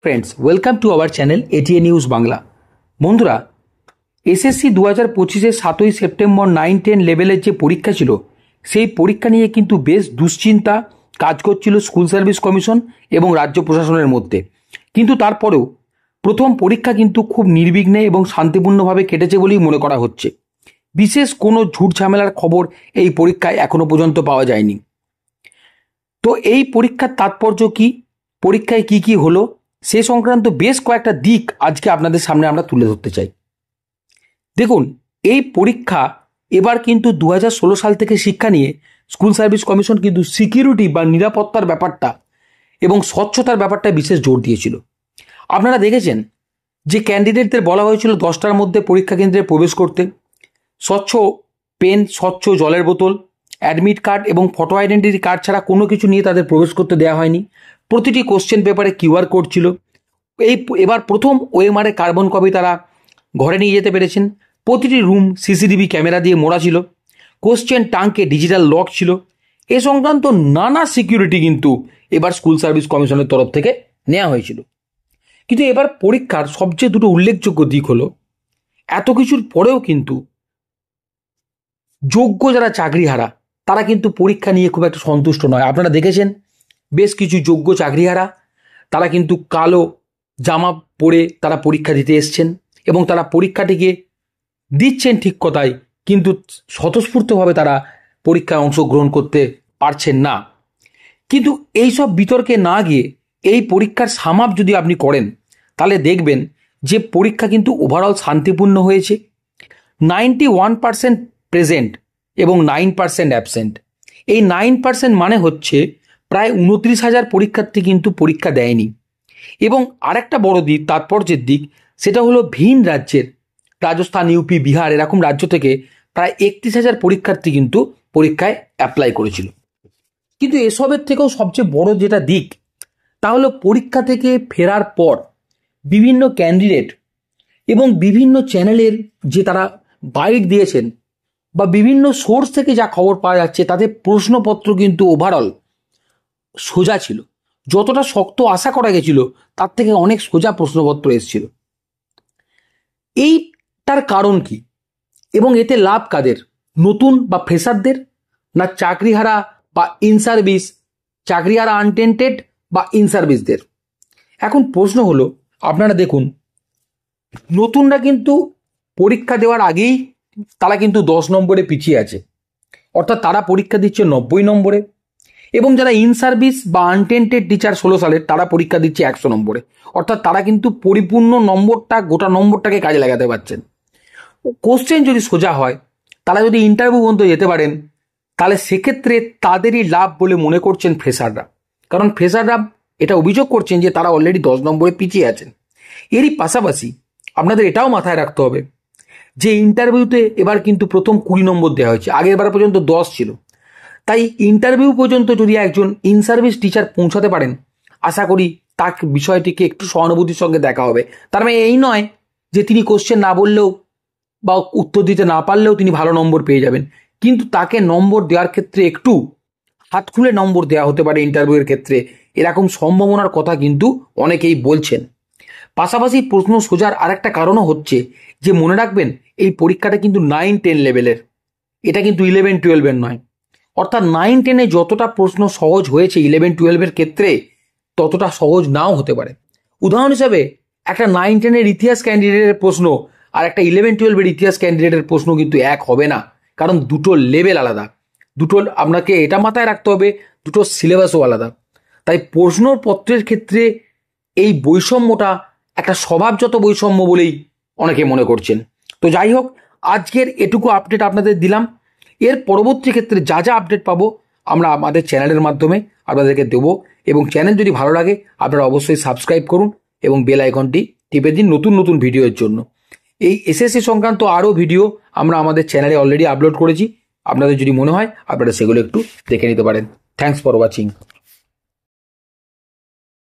Friends, welcome to our channel ATA news Bangla. বন্ধুরা, SSC 2025-এর 7ই September 9-10 লেভেলের যে পরীক্ষা ছিল, সেই পরীক্ষা নিয়ে কিন্তু বেশ দুশ্চিন্তা কাজ করছিল স্কুল সার্ভিস কমিশন এবং রাজ্য প্রশাসনের মধ্যে। কিন্তু তারপরেও প্রথম পরীক্ষা কিন্তু খুব নির্বিঘ্নে এবং শান্তিপূর্ণভাবে কেটেছে বলেই মনে করা হচ্ছে। বিশেষ কোনো ঝুট ঝামেলার খবর এই পরীক্ষায় এখনো পর্যন্ত পাওয়া যায়নি। তো এই পরীক্ষার তাৎপর্য কি, পরীক্ষায় কি কি হলো, সে সংক্রান্ত বেশ কয়েকটা দিক আজকে আপনাদের সামনে আমরা তুলে ধরতে চাই। দেখুন, এই পরীক্ষা এবার কিন্তু 2016 সাল থেকে শিক্ষা নিয়ে স্কুল সার্ভিস কমিশন কিন্তু সিকিউরিটি বা নিরাপত্তার ব্যাপারটা এবং স্বচ্ছতার ব্যাপারটা বিশেষ জোর দিয়েছিল। আপনারা দেখেছেন যে ক্যান্ডিডেটদের বলা হয়েছিল 10টার মধ্যে পরীক্ষা কেন্দ্রে প্রবেশ করতে। স্বচ্ছ পেন, স্বচ্ছ জলের বোতল, অ্যাডমিট কার্ড এবং ফটো আইডেন্টিটি কার্ড ছাড়া কোনো কিছু নিয়ে তাদের প্রবেশ করতে দেওয়া হয়নি। প্রতিটি কোশ্চেন পেপারে কিউআর কোড ছিল। এবার প্রথম ওএমআরে কার্বন কপি তারা ঘরে নিয়ে যেতে পেরেছেন। প্রতিটি রুম সিসিটিভি ক্যামেরা দিয়ে মোড়া ছিল। কোশ্চেন টাঙ্কে ডিজিটাল লক ছিল। এ সংক্রান্ত নানা সিকিউরিটি কিন্তু এবার স্কুল সার্ভিস কমিশনের তরফ থেকে নেওয়া হয়েছিল। কিন্তু এবার পরীক্ষার সবচেয়ে দুটো উল্লেখযোগ্য দিক হলো, এত কিছুর পরেও কিন্তু যোগ্য যারা চাকরিহারা তারা কিন্তু পরীক্ষা নিয়ে খুব একটা সন্তুষ্ট নয়। আপনারা দেখেছেন বেশ কিছু যোগ্য চাকরিহারা তারা কিন্তু কালো জামা পরে তারা পরীক্ষা দিতে এসছেন এবং তারা পরীক্ষাটিকে দিচ্ছেন ঠিক কথাই, কিন্তু স্বতঃস্ফূর্তভাবে তারা পরীক্ষায় অংশগ্রহণ করতে পারছেন না। কিন্তু এইসব বিতর্কে না গিয়ে এই পরীক্ষার সামাপ যদি আপনি করেন তাহলে দেখবেন যে পরীক্ষা কিন্তু ওভারঅল শান্তিপূর্ণ হয়েছে। 91% প্রেজেন্ট এবং 9% অ্যাবসেন্ট। এই 9% মানে হচ্ছে প্রায় 29,000 পরীক্ষার্থী কিন্তু পরীক্ষা দেয়নি। এবং আরেকটা বড় দিক, তাৎপর্যের দিক, সেটা হলো ভিন রাজ্যের, রাজস্থান, ইউপি, বিহার এরকম রাজ্য থেকে প্রায় 31,000 পরীক্ষার্থী কিন্তু পরীক্ষায় অ্যাপ্লাই করেছিল। কিন্তু এসবের থেকেও সবচেয়ে বড় যেটা দিক, তা হলো পরীক্ষা থেকে ফেরার পর বিভিন্ন ক্যান্ডিডেট এবং বিভিন্ন চ্যানেলের যে তারা বাইট দিয়েছেন বা বিভিন্ন সোর্স থেকে যা খবর পাওয়া যাচ্ছে, তাতে প্রশ্নপত্র কিন্তু ওভারঅল সোজা ছিল। যতটা শক্ত আশা করা গেছিল তার থেকে অনেক সোজা প্রশ্নপত্র এসেছিল। এইটার কারণ কি এবং এতে লাভ কাদের? নতুন বা ফ্রেশারদের, না চাকরিহারা বা ইনসার্ভিস, চাকরিহারা আনটেন্টেড বা ইনসার্ভিসদের? এখন প্রশ্ন হলো, আপনারা দেখুন, নতুনরা কিন্তু পরীক্ষা দেওয়ার আগেই তারা কিন্তু 10 নম্বরে পিছিয়ে আছে, অর্থাৎ তারা পরীক্ষা দিচ্ছে 90 নম্বরে। এবং যারা ইন সার্ভিস বা আনটেন্টেড টিচার 16 সালের, তারা পরীক্ষা দিচ্ছে 100 নম্বরে, অর্থাৎ তারা কিন্তু পরিপূর্ণ নম্বরটা, গোটা নম্বরটাকে কাজে লাগাতে পারছেন। কোশ্চেন যদি সোজা হয়, তারা যদি ইন্টারভিউ পর্যন্ত যেতে পারেন, তাহলে সেক্ষেত্রে তাদেরই লাভ বলে মনে করছেন ফ্রেশাররা। কারণ ফ্রেশাররা এটা অভিযোগ করছেন যে তারা অলরেডি 10 নম্বরে পিছিয়ে আছেন। এরই পাশাপাশি আপনাদের এটাও মাথায় রাখতে হবে যে ইন্টারভিউতে এবার কিন্তু প্রথম 20 নম্বর দেওয়া হয়েছে, আগের বার পর্যন্ত 10 ছিল। তাই ইন্টারভিউ পর্যন্ত যদি একজন ইন সার্ভিস টিচার পৌঁছাতে পারেন, আশা করি তার বিষয়টিকে একটু সহানুভূতির সঙ্গে দেখা হবে। তার মানে এই নয় যে তিনি কোশ্চেন না বললেও বা উত্তর দিতে না পারলেও তিনি ভালো নম্বর পেয়ে যাবেন, কিন্তু তাকে নম্বর দেওয়ার ক্ষেত্রে একটু হাত খুলে নম্বর দেওয়া হতে পারে ইন্টারভিউয়ের ক্ষেত্রে, এরকম সম্ভাবনার কথা কিন্তু অনেকেই বলছেন। পাশাপাশি প্রশ্ন সোজার আরেকটা কারণও হচ্ছে যে, মনে রাখবেন এই পরীক্ষাটা কিন্তু 9-10 লেভেলের, এটা কিন্তু 11-12-এর নয়। অর্থাৎ 9-10-এ যতটা প্রশ্ন সহজ হয়েছে 11-12-এর ক্ষেত্রে ততটা সহজ নাও হতে পারে। উদাহরণ হিসাবে একটা 9-10-এর ইতিহাস ক্যান্ডিডেটের প্রশ্ন আর একটা 11-12-এর ইতিহাস ক্যান্ডিডেটের প্রশ্ন কিন্তু এক হবে না, কারণ দুটো লেভেল আলাদা। দুটো, আপনাকে এটা মাথায় রাখতে হবে, দুটো সিলেবাসও আলাদা। তাই প্রশ্নপত্রের ক্ষেত্রে এই বৈষম্যটা একটা স্বভাবজাত বৈষম্য বলেই অনেকে মনে করছেন। তো যাই হোক, আজকের এটুকু আপডেট আপনাদের দিলাম। এর পরবর্তী ক্ষেত্রে যা যা আপডেট পাবো আমরা আমাদের চ্যানেলের মাধ্যমে আপনাদেরকে দেবো। এবং চ্যানেল যদি ভালো লাগে আপনারা অবশ্যই সাবস্ক্রাইব করুন এবং বেল আইকনটি টিপে দিন নতুন নতুন ভিডিওর জন্য। এই এসএসসি সংক্রান্ত আরও ভিডিও আমরা আমাদের চ্যানেলে অলরেডি আপলোড করেছি, আপনাদের যদি মনে হয় আপনারা সেগুলো একটু দেখে নিতে পারেন। Thanks for watching.